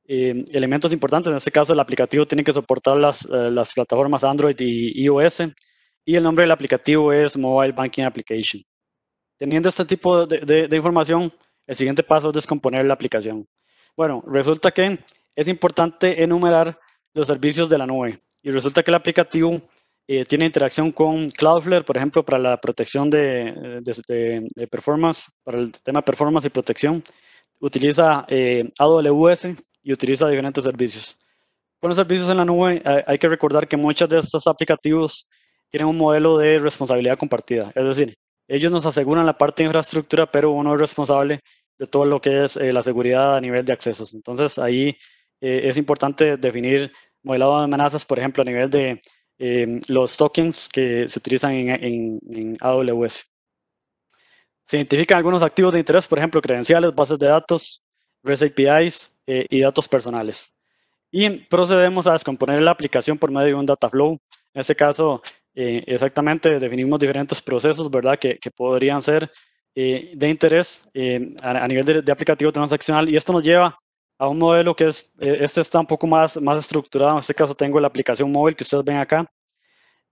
elementos importantes. En este caso, el aplicativo tiene que soportar las plataformas Android y iOS. Y el nombre del aplicativo es Mobile Banking Application. Teniendo este tipo de información, el siguiente paso es descomponer la aplicación. Bueno, resulta que es importante enumerar los servicios de la nube y resulta que el aplicativo tiene interacción con Cloudflare, por ejemplo, para la protección de performance, para el tema de performance y protección. Utiliza AWS y utiliza diferentes servicios. Con los servicios en la nube hay que recordar que muchos de estos aplicativos tienen un modelo de responsabilidad compartida, es decir, ellos nos aseguran la parte de infraestructura, pero uno es responsable de todo lo que es la seguridad a nivel de accesos. Entonces, ahí es importante definir modelado de amenazas, por ejemplo, a nivel de los tokens que se utilizan en AWS. Se identifican algunos activos de interés, por ejemplo, credenciales, bases de datos, REST APIs y datos personales. Y procedemos a descomponer la aplicación por medio de un data flow. En este caso, exactamente definimos diferentes procesos, ¿verdad?, que podrían ser de interés a nivel de aplicativo transaccional, y esto nos lleva a un modelo que está un poco más estructurado. En este caso tengo la aplicación móvil que ustedes ven acá.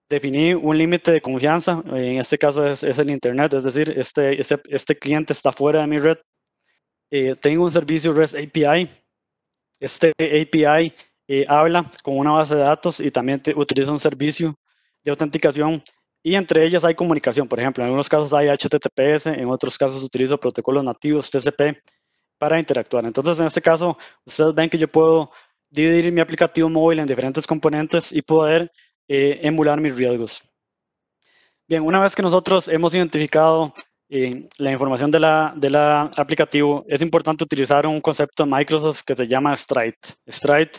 Definí un límite de confianza, en este caso es el internet, es decir, este cliente está fuera de mi red. Tengo un servicio REST API. Este API habla con una base de datos y también utiliza un servicio de autenticación, y entre ellas hay comunicación. Por ejemplo, en algunos casos hay HTTPS, en otros casos utilizo protocolos nativos TCP para interactuar. Entonces, en este caso, ustedes ven que yo puedo dividir mi aplicativo móvil en diferentes componentes y poder emular mis riesgos. Bien, una vez que nosotros hemos identificado la información de la aplicativo, es importante utilizar un concepto de Microsoft que se llama Stride. Stride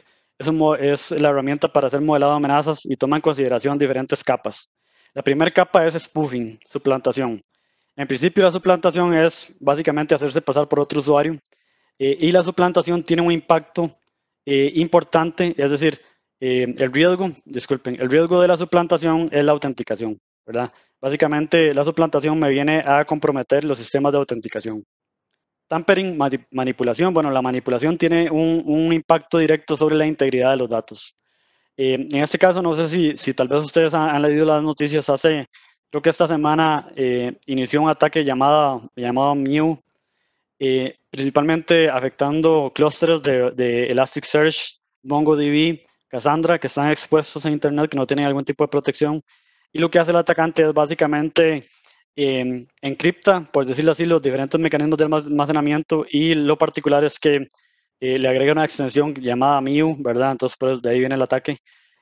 es la herramienta para hacer modelado de amenazas y toma en consideración diferentes capas. La primera capa es spoofing, suplantación. En principio, la suplantación es básicamente hacerse pasar por otro usuario, y la suplantación tiene un impacto importante, es decir, el riesgo de la suplantación es la autenticación. ¿verdad? Básicamente, la suplantación me viene a comprometer los sistemas de autenticación. Tampering, manipulación. Bueno, la manipulación tiene un impacto directo sobre la integridad de los datos. En este caso, no sé si tal vez ustedes han leído las noticias creo que esta semana inició un ataque llamado Mew, principalmente afectando clústeres de Elasticsearch, MongoDB, Cassandra, que están expuestos a Internet, que no tienen algún tipo de protección. Y lo que hace el atacante es básicamente encripta, por decirlo así, los diferentes mecanismos de almacenamiento, y lo particular es que le agrega una extensión llamada Mew, ¿verdad? Entonces, pues, de ahí viene el ataque.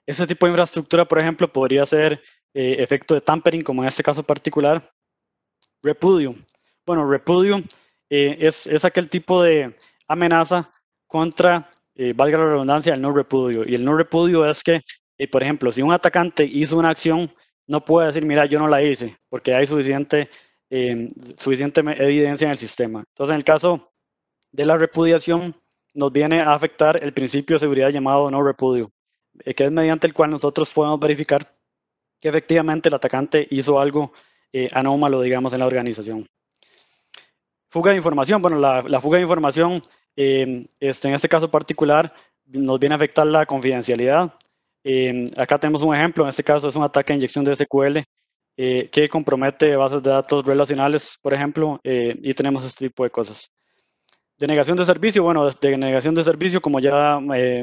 Ese tipo de infraestructura, por ejemplo, podría ser efecto de tampering, como en este caso particular. Repudio. Bueno, repudio es aquel tipo de amenaza contra, valga la redundancia, el no repudio. Y el no repudio es que, por ejemplo, si un atacante hizo una acción, no puede decir, mira, yo no la hice, porque hay suficiente evidencia en el sistema. Entonces, en el caso de la repudiación, nos viene a afectar el principio de seguridad llamado no repudio, que es mediante el cual nosotros podemos verificar que efectivamente el atacante hizo algo anómalo, digamos, en la organización. Fuga de información. Bueno, la fuga de información, en este caso particular, nos viene a afectar la confidencialidad. Acá tenemos un ejemplo. En este caso es un ataque a inyección de SQL que compromete bases de datos relacionales, por ejemplo, y tenemos este tipo de cosas. Denegación de servicio. Bueno, denegación de servicio, como ya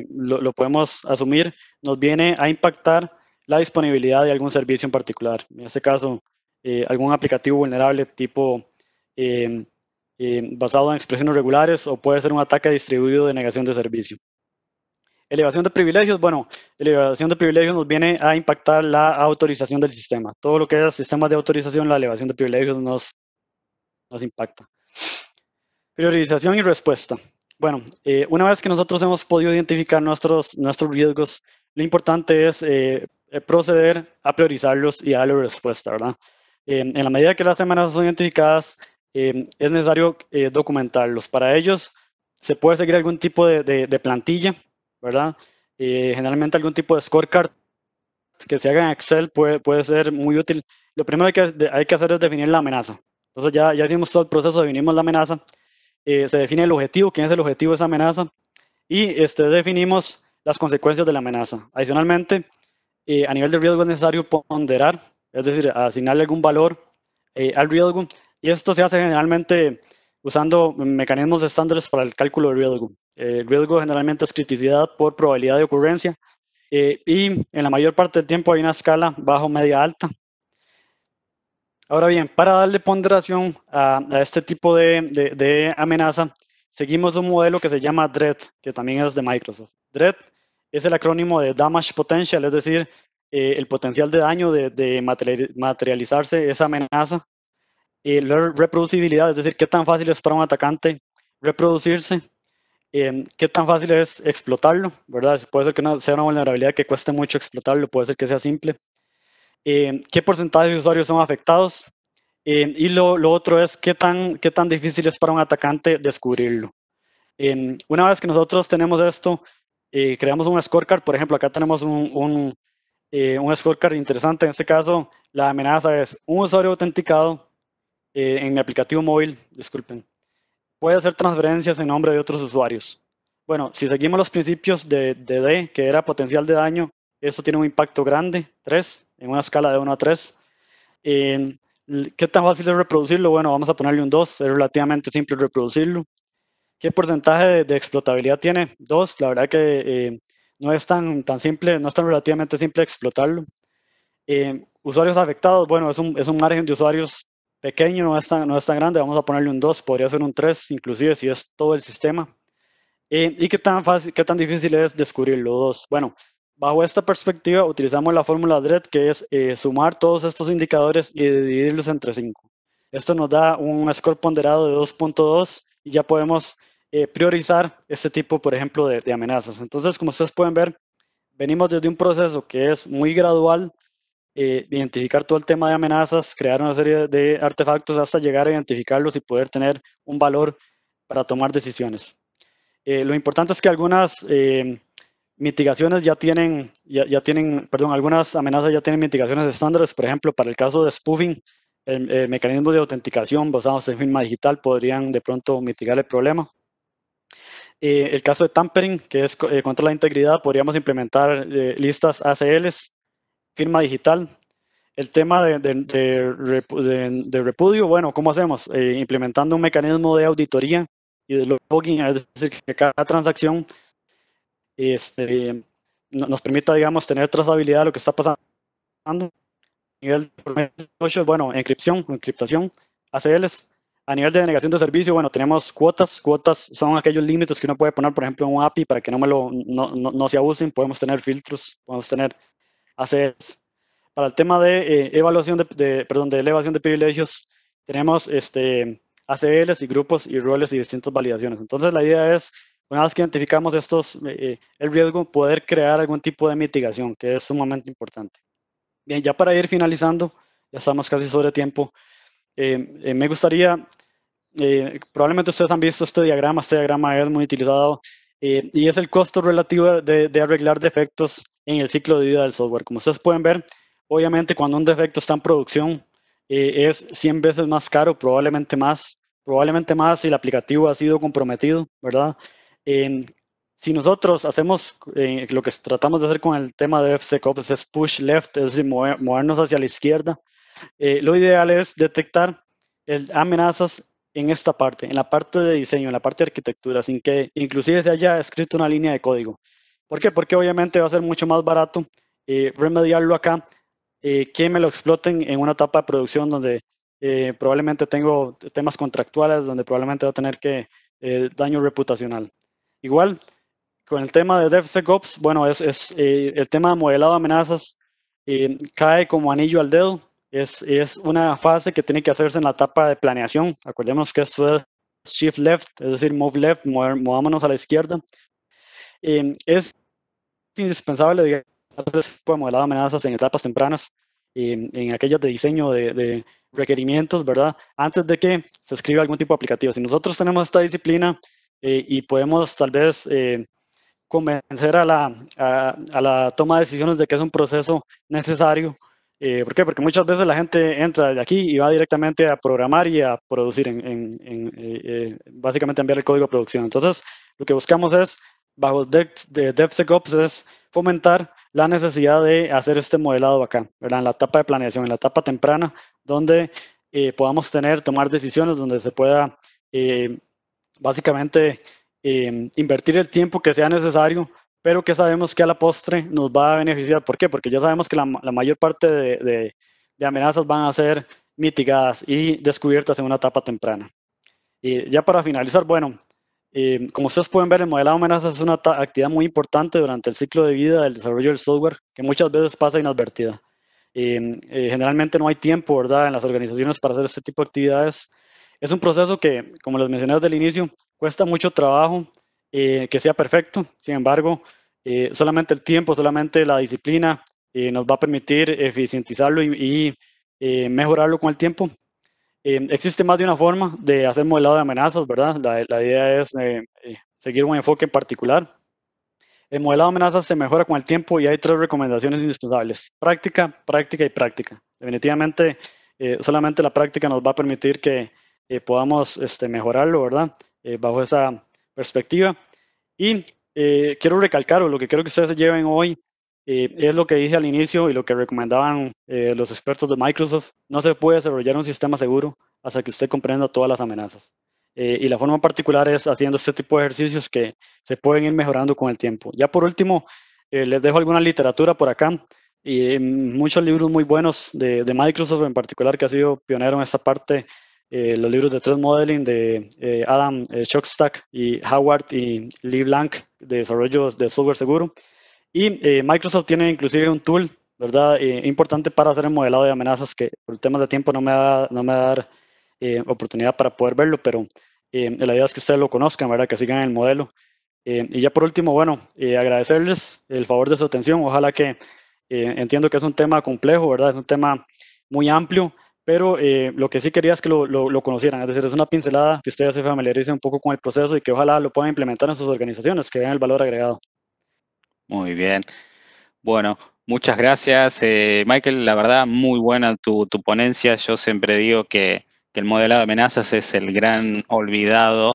lo podemos asumir, nos viene a impactar la disponibilidad de algún servicio en particular. En este caso, algún aplicativo vulnerable tipo basado en expresiones regulares, o puede ser un ataque distribuido de negación de servicio. Elevación de privilegios. Bueno, elevación de privilegios nos viene a impactar la autorización del sistema. Todo lo que es sistemas de autorización, la elevación de privilegios nos impacta. Priorización y respuesta. Bueno, una vez que nosotros hemos podido identificar nuestros riesgos, lo importante es proceder a priorizarlos y darle respuesta, ¿verdad? En la medida que las amenazas son identificadas, es necesario documentarlos. Para ellos, se puede seguir algún tipo de plantilla, ¿verdad? Generalmente algún tipo de scorecard que se haga en Excel puede ser muy útil. Lo primero que hay que hacer es definir la amenaza. Entonces ya hicimos todo el proceso, definimos la amenaza. Se define el objetivo, quién es el objetivo de esa amenaza, y definimos las consecuencias de la amenaza. Adicionalmente, a nivel de riesgo es necesario ponderar, es decir, asignarle algún valor al riesgo, y esto se hace generalmente usando mecanismos estándares para el cálculo de riesgo. El riesgo generalmente es criticidad por probabilidad de ocurrencia, y en la mayor parte del tiempo hay una escala bajo, media, alta. Ahora bien, para darle ponderación a este tipo de amenaza, seguimos un modelo que se llama DREAD, que también es de Microsoft. DREAD es el acrónimo de Damage Potential, es decir, el potencial de daño de materializarse esa amenaza. La reproducibilidad, es decir, qué tan fácil es para un atacante reproducirse, qué tan fácil es explotarlo, ¿verdad? Puede ser que sea una vulnerabilidad que cueste mucho explotarlo, puede ser que sea simple. Qué porcentaje de usuarios son afectados, y lo otro es qué tan difícil es para un atacante descubrirlo. Una vez que nosotros tenemos esto, creamos un scorecard. Por ejemplo, acá tenemos un scorecard interesante. En este caso, la amenaza es un usuario autenticado en mi aplicativo móvil, disculpen, puede hacer transferencias en nombre de otros usuarios. Bueno, si seguimos los principios de D, que era potencial de daño, eso tiene un impacto grande, 3, en una escala de 1 a 3. ¿Qué tan fácil es reproducirlo? Bueno, vamos a ponerle un 2, es relativamente simple reproducirlo. ¿Qué porcentaje de explotabilidad tiene? 2, la verdad que no es tan simple, no es tan relativamente simple explotarlo. Usuarios afectados, bueno, es un margen de usuarios pequeño, no es tan grande, vamos a ponerle un 2, podría ser un 3, inclusive si es todo el sistema. ¿Y qué tan difícil es descubrirlo? 2. Bueno, bajo esta perspectiva utilizamos la fórmula DREAD, que es sumar todos estos indicadores y dividirlos entre 5. Esto nos da un score ponderado de 2.2 y ya podemos priorizar este tipo, por ejemplo, de amenazas. Entonces, como ustedes pueden ver, venimos desde un proceso que es muy gradual, identificar todo el tema de amenazas, crear una serie de artefactos hasta llegar a identificarlos y poder tener un valor para tomar decisiones. Lo importante es que algunas mitigaciones algunas amenazas ya tienen mitigaciones estándares. Por ejemplo, para el caso de spoofing, el mecanismo de autenticación basados en firma digital podrían de pronto mitigar el problema. El caso de tampering, que es contra la integridad, podríamos implementar listas ACLs, firma digital. El tema de repudio, bueno, ¿cómo hacemos? Implementando un mecanismo de auditoría y de logging, es decir, que cada transacción nos permita, digamos, tener trazabilidad de lo que está pasando. Bueno, encriptación, ACLs. A nivel de denegación de servicio, bueno, tenemos cuotas. Cuotas son aquellos límites que uno puede poner, por ejemplo, en un API para que no se abusen. Podemos tener filtros, podemos tener ACLs. Para el tema de elevación de privilegios, tenemos ACLs y grupos y roles y distintas validaciones. Entonces, la idea es, una vez que identificamos el riesgo, poder crear algún tipo de mitigación, que es sumamente importante. Bien, ya para ir finalizando, ya estamos casi sobre tiempo, me gustaría, probablemente ustedes han visto este diagrama es muy utilizado, y es el costo relativo de arreglar defectos en el ciclo de vida del software. Como ustedes pueden ver, obviamente cuando un defecto está en producción, es 100 veces más caro, probablemente más si el aplicativo ha sido comprometido, ¿verdad? Si nosotros hacemos lo que tratamos de hacer con el tema de DevSecOps es push left, es decir, movernos hacia la izquierda, lo ideal es detectar amenazas en esta parte, en la parte de diseño, en la parte de arquitectura, sin que inclusive se haya escrito una línea de código. ¿Por qué? Porque obviamente va a ser mucho más barato remediarlo acá que me lo exploten en una etapa de producción donde probablemente tengo temas contractuales, donde probablemente va a tener daño reputacional. Igual, con el tema de DevSecOps, bueno, el tema de modelado de amenazas cae como anillo al dedo. Es una fase que tiene que hacerse en la etapa de planeación. Acordémonos que esto es shift left, es decir, move left, movámonos a la izquierda. Es indispensable, digamos, hacer modelado de amenazas en etapas tempranas, en aquellas de diseño de requerimientos, ¿verdad? Antes de que se escriba algún tipo de aplicativo. Si nosotros tenemos esta disciplina y podemos tal vez convencer a la toma de decisiones de que es un proceso necesario. ¿Por qué? Porque muchas veces la gente entra de aquí y va directamente a programar y a producir, básicamente enviar el código a producción. Entonces, lo que buscamos es, bajo DevSecOps, es fomentar la necesidad de hacer este modelado acá, ¿verdad? En la etapa de planeación, en la etapa temprana, donde podamos tomar decisiones, donde se pueda básicamente invertir el tiempo que sea necesario, pero que sabemos que a la postre nos va a beneficiar. ¿Por qué? Porque ya sabemos que la mayor parte de amenazas van a ser mitigadas y descubiertas en una etapa temprana. Y ya para finalizar, bueno, como ustedes pueden ver, el modelado de amenazas es una actividad muy importante durante el ciclo de vida del desarrollo del software, que muchas veces pasa inadvertida. Generalmente no hay tiempo, ¿verdad?, en las organizaciones para hacer este tipo de actividades. Es un proceso que, como les mencioné desde el inicio, cuesta mucho trabajo que sea perfecto. Sin embargo, solamente el tiempo, solamente la disciplina nos va a permitir eficientizarlo y mejorarlo con el tiempo. Existe más de una forma de hacer modelado de amenazas, ¿verdad? La idea es seguir un enfoque en particular. El modelado de amenazas se mejora con el tiempo y hay 3 recomendaciones indispensables: práctica, práctica y práctica. Definitivamente, solamente la práctica nos va a permitir que podamos mejorarlo, ¿verdad? Bajo esa perspectiva. Y quiero recalcar, o lo que quiero que ustedes se lleven hoy, es lo que dije al inicio y lo que recomendaban los expertos de Microsoft: no se puede desarrollar un sistema seguro hasta que usted comprenda todas las amenazas. Y la forma particular es haciendo este tipo de ejercicios que se pueden ir mejorando con el tiempo. Ya por último, les dejo alguna literatura por acá y muchos libros muy buenos de Microsoft en particular, que ha sido pionero en esta parte. Los libros de Threat Modeling de Adam Shockstack y Howard y Lee Blank, de desarrollo de software seguro. Y Microsoft tiene inclusive un tool, ¿verdad?, importante para hacer el modelado de amenazas, que por temas de tiempo no me va a dar oportunidad para poder verlo, pero la idea es que ustedes lo conozcan, ¿verdad?, que sigan el modelo. Y ya por último, bueno, agradecerles el favor de su atención. Ojalá que entiendo que es un tema complejo, ¿verdad? Es un tema muy amplio, pero lo que sí quería es que lo conocieran. Es decir, es una pincelada, que ustedes se familiaricen un poco con el proceso y que ojalá lo puedan implementar en sus organizaciones, que vean el valor agregado. Muy bien. Bueno, muchas gracias, Michael. La verdad, muy buena tu ponencia. Yo siempre digo que el modelado de amenazas es el gran olvidado